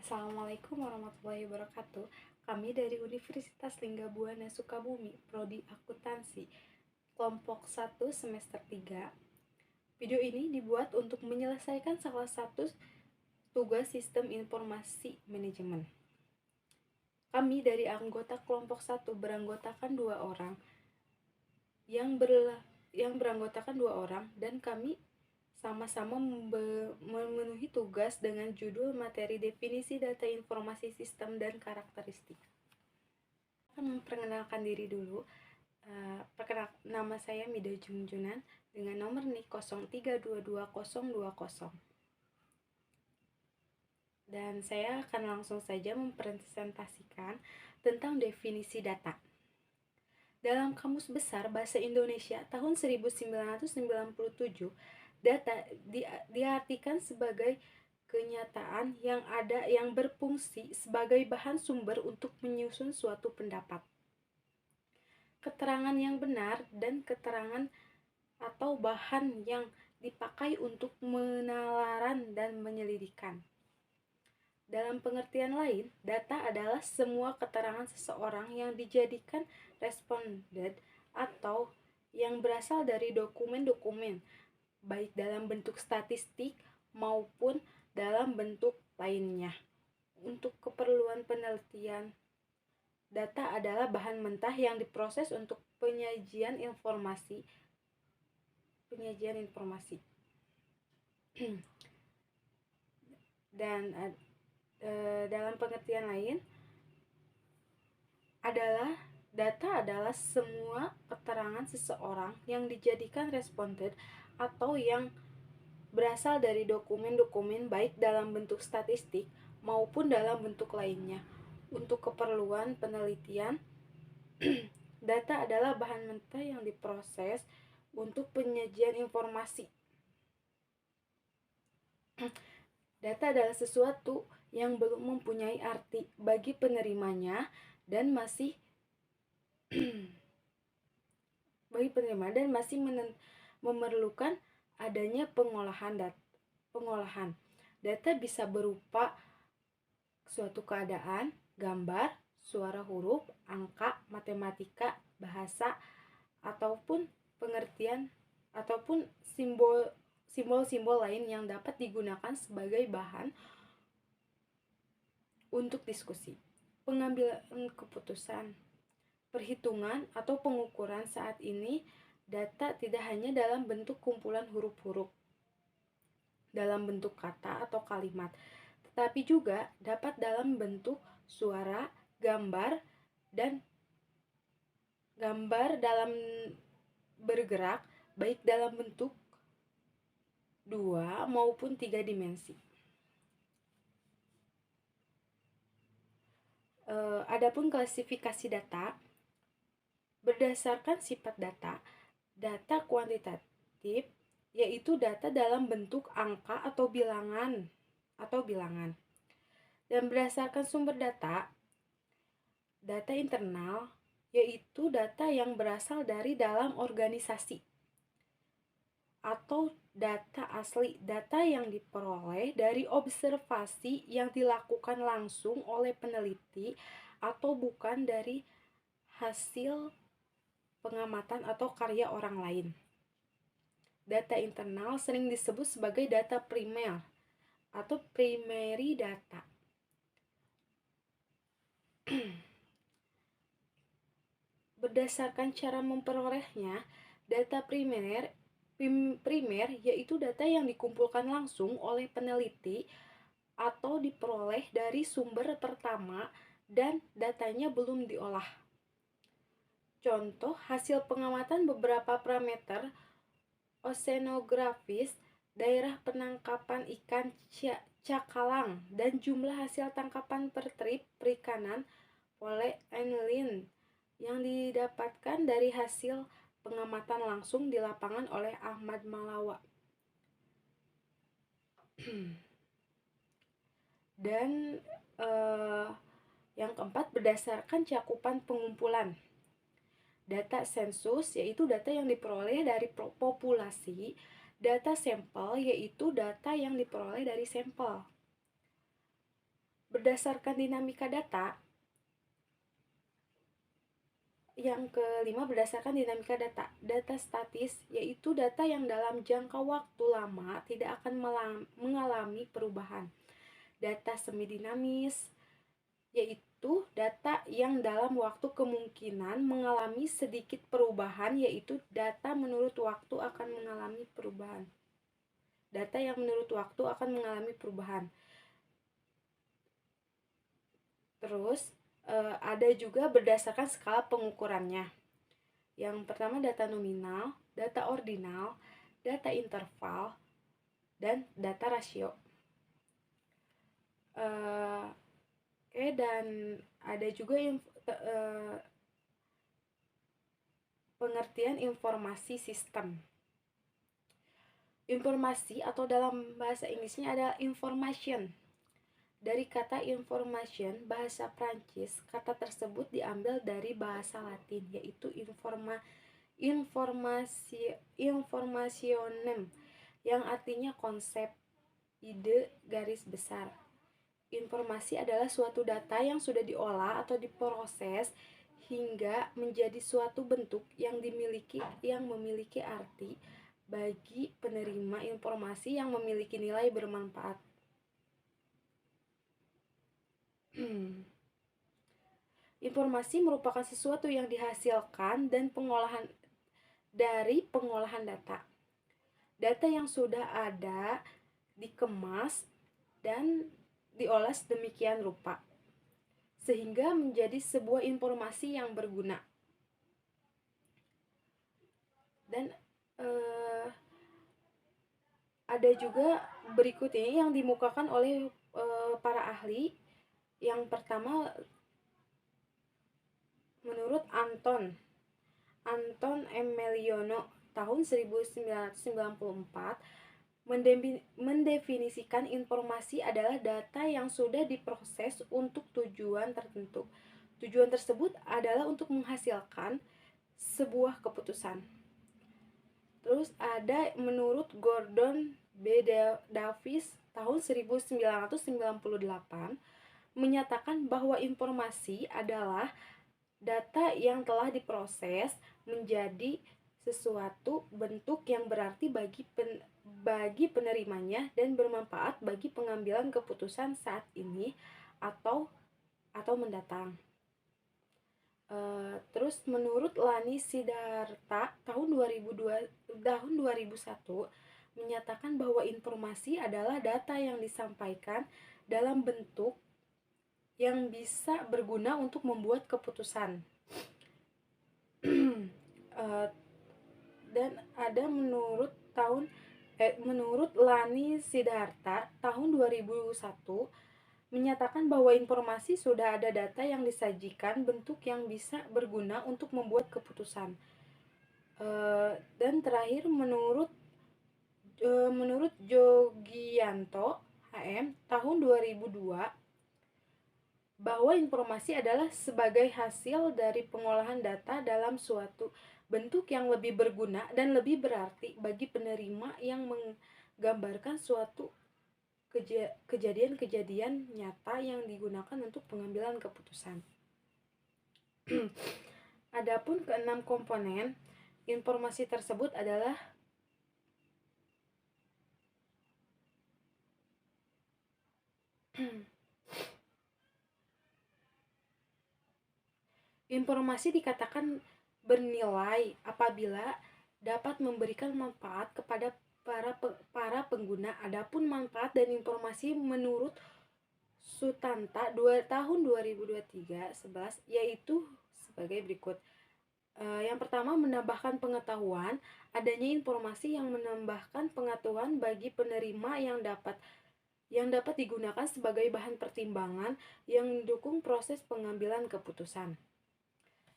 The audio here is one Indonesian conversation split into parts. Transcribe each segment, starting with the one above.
Assalamualaikum warahmatullahi wabarakatuh. Kami dari Universitas Linggabuana Sukabumi, Prodi Akuntansi, kelompok 1 semester 3. Video ini dibuat untuk menyelesaikan salah satu tugas sistem informasi manajemen. Kami dari anggota kelompok 1 beranggotakan 2 orang. Yang beranggotakan 2 orang dan kami sama-sama memenuhi tugas dengan judul materi definisi data informasi sistem dan karakteristik. Akan memperkenalkan diri dulu. Nama saya Mida Junjunan dengan nomor NIK 03222020. Dan saya akan langsung saja mempresentasikan tentang definisi data. Dalam Kamus Besar Bahasa Indonesia tahun 1997, data diartikan sebagai kenyataan yang ada yang berfungsi sebagai bahan sumber untuk menyusun suatu pendapat, keterangan yang benar, dan keterangan atau bahan yang dipakai untuk menalaran dan menyelidikkan. Dalam pengertian lain, data adalah semua keterangan seseorang yang dijadikan responden atau yang berasal dari dokumen-dokumen, baik dalam bentuk statistik maupun dalam bentuk lainnya. Untuk keperluan penelitian, data adalah bahan mentah yang diproses untuk penyajian informasi. Dan dalam pengertian lain adalah data adalah semua keterangan seseorang yang dijadikan responden atau yang berasal dari dokumen-dokumen baik dalam bentuk statistik maupun dalam bentuk lainnya. Untuk keperluan penelitian, data adalah bahan mentah yang diproses untuk penyajian informasi. Data adalah sesuatu yang belum mempunyai arti bagi penerimanya dan masih memerlukan adanya pengolahan. Data bisa berupa suatu keadaan, gambar, suara huruf, angka, matematika, bahasa, ataupun pengertian ataupun simbol-simbol lain yang dapat digunakan sebagai bahan untuk diskusi, pengambilan keputusan, perhitungan atau pengukuran. Saat ini data tidak hanya dalam bentuk kumpulan huruf-huruf dalam bentuk kata atau kalimat, tetapi juga dapat dalam bentuk suara, gambar dalam bergerak, baik dalam bentuk 2 maupun 3 dimensi. Adapun klasifikasi data, berdasarkan sifat data kuantitatif yaitu data dalam bentuk angka atau bilangan. Dan berdasarkan sumber data internal yaitu data yang berasal dari dalam organisasi, atau data asli, data yang diperoleh dari observasi yang dilakukan langsung oleh peneliti atau bukan dari hasil pengamatan atau karya orang lain. Data internal sering disebut sebagai data primer atau primary data. Berdasarkan cara memperolehnya, data primer yaitu data yang dikumpulkan langsung oleh peneliti atau diperoleh dari sumber pertama dan datanya belum diolah. Contoh hasil pengamatan beberapa parameter oceanografis, daerah penangkapan ikan cakalang, dan jumlah hasil tangkapan per trip perikanan Pole and Line yang didapatkan dari hasil pengamatan langsung di lapangan oleh Ahmad Malawa. Dan yang keempat, berdasarkan cakupan pengumpulan. Data sensus yaitu data yang diperoleh dari populasi. Data sampel yaitu data yang diperoleh dari sampel. Berdasarkan dinamika data, yang kelima, berdasarkan dinamika data. Data statis yaitu data yang dalam jangka waktu lama tidak akan mengalami perubahan. Data semi dinamis yaitu data yang dalam waktu kemungkinan mengalami sedikit perubahan, yaitu data menurut waktu akan mengalami perubahan. Data yang menurut waktu akan mengalami perubahan. Terus ada juga berdasarkan skala pengukurannya. Yang pertama data nominal, data ordinal, data interval, dan data rasio. Dan ada juga pengertian informasi sistem. Informasi atau dalam bahasa Inggrisnya adalah information. Dari kata information, bahasa Prancis, kata tersebut diambil dari bahasa Latin, yaitu informationem, yang artinya konsep, ide, garis besar. Informasi adalah suatu data yang sudah diolah atau diproses hingga menjadi suatu bentuk yang memiliki arti bagi penerima informasi yang memiliki nilai bermanfaat. Informasi merupakan sesuatu yang dihasilkan dan dari pengolahan data. Data yang sudah ada dikemas dan diolah sedemikian rupa sehingga menjadi sebuah informasi yang berguna. Dan ada juga berikut ini yang dimukakan oleh para ahli. Yang pertama, menurut Anton M. Meliono tahun 1994, mendefinisikan informasi adalah data yang sudah diproses untuk tujuan tertentu. Tujuan tersebut adalah untuk menghasilkan sebuah keputusan. Terus ada menurut Gordon B. Davis tahun 1998, menyatakan bahwa informasi adalah data yang telah diproses menjadi sesuatu bentuk yang berarti bagi penerimanya dan bermanfaat bagi pengambilan keputusan saat ini atau mendatang. Terus menurut Lani Siddhartha tahun 2001 menyatakan bahwa informasi adalah data yang disampaikan dalam bentuk yang bisa berguna untuk membuat keputusan. Dan ada menurut Lani Siddhartha tahun 2001 menyatakan bahwa informasi sudah ada data yang disajikan bentuk yang bisa berguna untuk membuat keputusan. Dan terakhir menurut Jogianto HM tahun 2002 bahwa informasi adalah sebagai hasil dari pengolahan data dalam suatu bentuk yang lebih berguna dan lebih berarti bagi penerima yang menggambarkan suatu kejadian-kejadian nyata yang digunakan untuk pengambilan keputusan. Adapun keenam komponen informasi tersebut adalah informasi dikatakan bernilai apabila dapat memberikan manfaat kepada para pengguna. Adapun manfaat dan informasi menurut Sutanta tahun 2023-11 yaitu sebagai berikut. Yang pertama, menambahkan pengetahuan. Adanya informasi yang menambahkan pengetahuan bagi penerima yang dapat digunakan sebagai bahan pertimbangan yang mendukung proses pengambilan keputusan.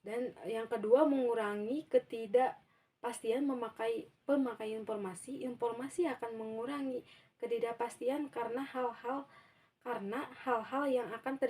Dan yang kedua, mengurangi ketidakpastian pemakaian informasi. Informasi akan mengurangi ketidakpastian karena hal-hal yang akan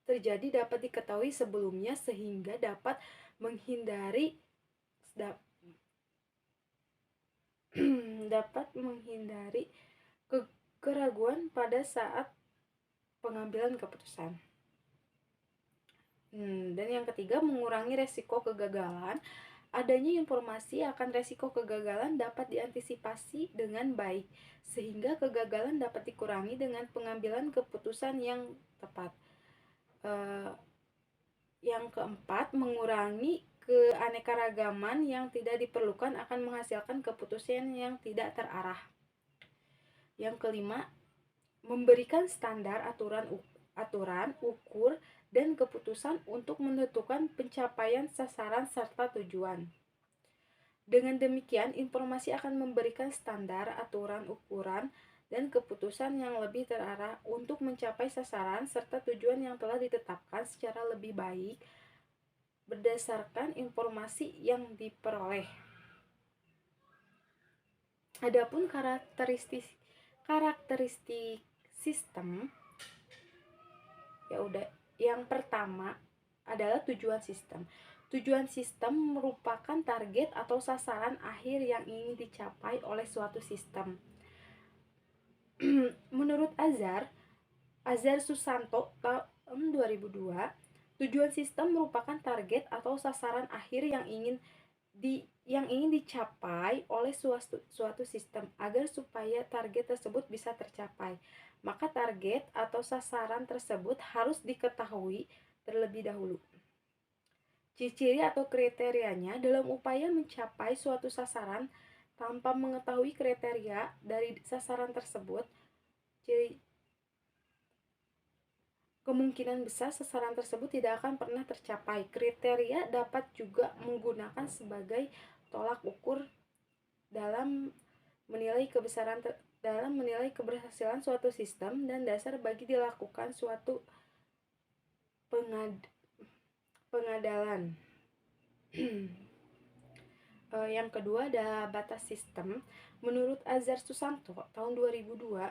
terjadi dapat diketahui sebelumnya sehingga dapat menghindari keraguan pada saat pengambilan keputusan. Dan yang ketiga, mengurangi resiko kegagalan. Adanya informasi akan resiko kegagalan dapat diantisipasi dengan baik, sehingga kegagalan dapat dikurangi dengan pengambilan keputusan yang tepat. Yang keempat, mengurangi keanekaragaman yang tidak diperlukan akan menghasilkan keputusan yang tidak terarah. Yang kelima, memberikan standar aturan, ukur, dan keputusan untuk menentukan pencapaian sasaran serta tujuan. Dengan demikian, informasi akan memberikan standar, aturan, ukuran, dan keputusan yang lebih terarah untuk mencapai sasaran serta tujuan yang telah ditetapkan secara lebih baik berdasarkan informasi yang diperoleh. Adapun karakteristik sistem, yang pertama adalah tujuan sistem. Tujuan sistem merupakan target atau sasaran akhir yang ingin dicapai oleh suatu sistem. Menurut Azhar Susanto tahun 2002, tujuan sistem merupakan target atau sasaran akhir yang ingin dicapai oleh suatu sistem. Agar supaya target tersebut bisa tercapai, maka target atau sasaran tersebut harus diketahui terlebih dahulu. Ciri-ciri atau kriterianya dalam upaya mencapai suatu sasaran tanpa mengetahui kriteria dari sasaran tersebut, kemungkinan besar sasaran tersebut tidak akan pernah tercapai. Kriteria dapat juga menggunakan sebagai tolak ukur dalam menilai keberhasilan suatu sistem dan dasar bagi dilakukan suatu pengadalan. Yang kedua adalah batas sistem. Menurut Azhar Susanto tahun 2002,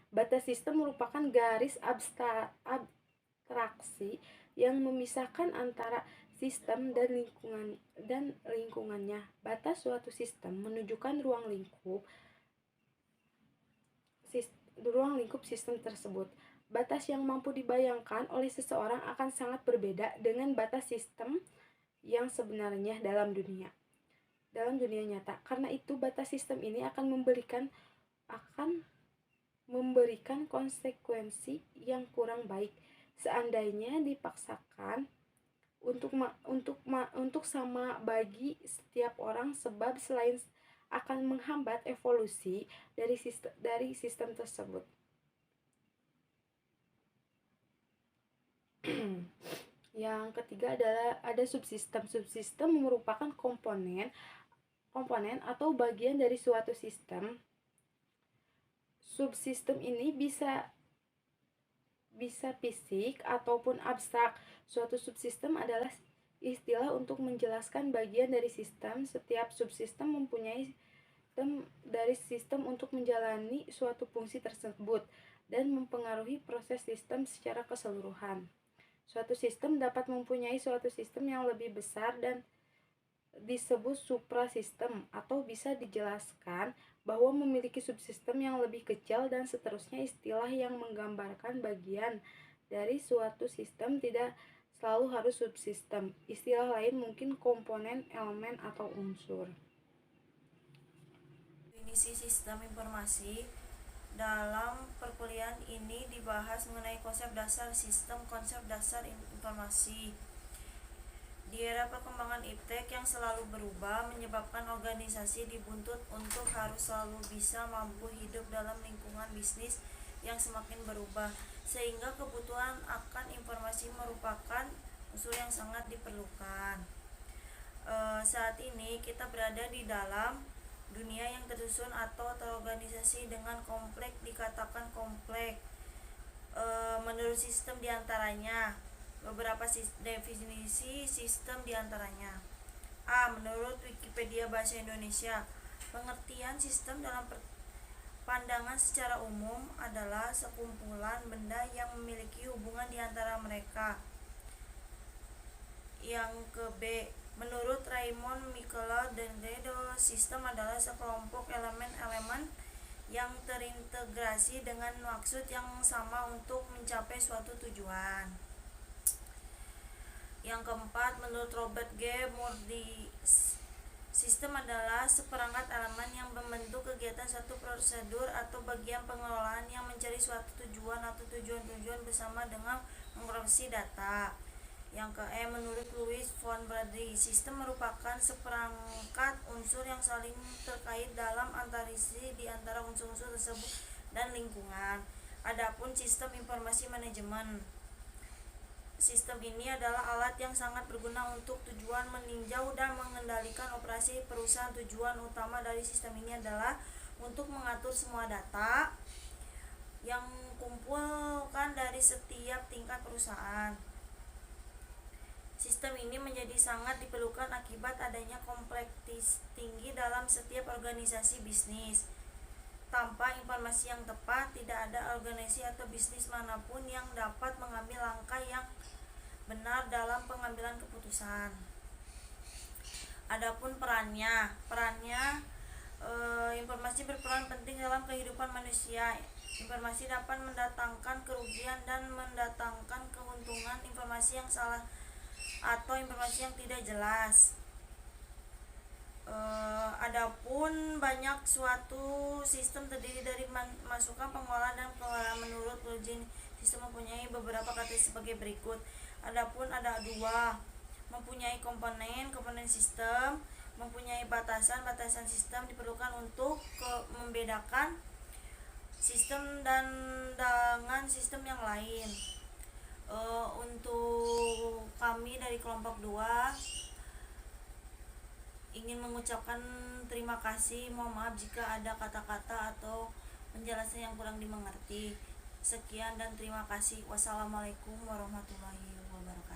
batas sistem merupakan garis abstraksi yang memisahkan antara sistem dan lingkungannya. Batas suatu sistem menunjukkan ruang lingkup sistem tersebut. Batas yang mampu dibayangkan oleh seseorang akan sangat berbeda dengan batas sistem yang sebenarnya dalam dunia nyata. Karena itu, batas sistem ini akan memberikan konsekuensi yang kurang baik seandainya dipaksakan untuk sama bagi setiap orang, sebab selain akan menghambat evolusi dari sistem tersebut. Yang ketiga adalah ada subsistem. Subsistem merupakan komponen atau bagian dari suatu sistem. Subsistem ini bisa fisik ataupun abstrak. Suatu subsistem adalah istilah untuk menjelaskan bagian dari sistem. Setiap subsistem mempunyai dari sistem untuk menjalani suatu fungsi tersebut dan mempengaruhi proses sistem secara keseluruhan. Suatu sistem dapat mempunyai suatu sistem yang lebih besar dan disebut suprasistem, atau bisa dijelaskan bahwa memiliki subsistem yang lebih kecil, dan seterusnya. Istilah yang menggambarkan bagian dari suatu sistem tidak selalu harus subsistem. Istilah lain mungkin komponen, elemen, atau unsur. Definisi sistem informasi. Dalam perkuliahan ini dibahas mengenai konsep dasar sistem, konsep dasar informasi. Di era perkembangan iptek yang selalu berubah menyebabkan organisasi dituntut untuk harus selalu bisa mampu hidup dalam lingkungan bisnis yang semakin berubah, sehingga kebutuhan akan informasi merupakan unsur yang sangat diperlukan. Saat ini kita berada di dalam dunia yang tersusun atau terorganisasi dengan kompleks. Dikatakan kompleks menurut sistem diantaranya. Beberapa definisi sistem diantaranya: A. Menurut Wikipedia Bahasa Indonesia, pengertian sistem dalam pandangan secara umum adalah sekumpulan benda yang memiliki hubungan di antara mereka. Yang ke B. Menurut Raymond Michela Dendedo, sistem adalah sekelompok elemen-elemen yang terintegrasi dengan maksud yang sama untuk mencapai suatu tujuan. Yang keempat, menurut Robert G. Murdy, sistem adalah seperangkat elemen yang membentuk kegiatan suatu prosedur atau bagian pengelolaan yang mencari suatu tujuan atau tujuan-tujuan bersama dengan memproses data. Yang ke menurut Louis von Bradley, sistem merupakan seperangkat unsur yang saling terkait dalam antarisi di antara unsur-unsur tersebut dan lingkungan. Adapun sistem informasi manajemen, sistem ini adalah alat yang sangat berguna untuk tujuan meninjau dan mengendalikan operasi perusahaan. Tujuan utama dari sistem ini adalah untuk mengatur semua data yang kumpulkan dari setiap tingkat perusahaan. Sistem ini menjadi sangat diperlukan akibat adanya kompleksitas tinggi dalam setiap organisasi bisnis. Tanpa informasi yang tepat, tidak ada organisasi atau bisnis manapun yang dapat mengambil langkah yang benar dalam pengambilan keputusan. Adapun perannya, informasi berperan penting dalam kehidupan manusia. Informasi dapat mendatangkan kerugian dan mendatangkan keuntungan. Informasi yang salah atau informasi yang tidak jelas. Adapun banyak suatu sistem terdiri dari masukan, pengolahan, dan pengelolaan. Menurut Eugene, sistem mempunyai beberapa kategori sebagai berikut. Adapun ada dua, mempunyai komponen sistem, mempunyai batasan sistem. Diperlukan untuk membedakan sistem dan dengan sistem yang lain. Untuk kami dari kelompok 2 ingin mengucapkan terima kasih. Mohon maaf jika ada kata-kata atau penjelasan yang kurang dimengerti. Sekian dan terima kasih. Wassalamualaikum warahmatullahi wabarakatuh.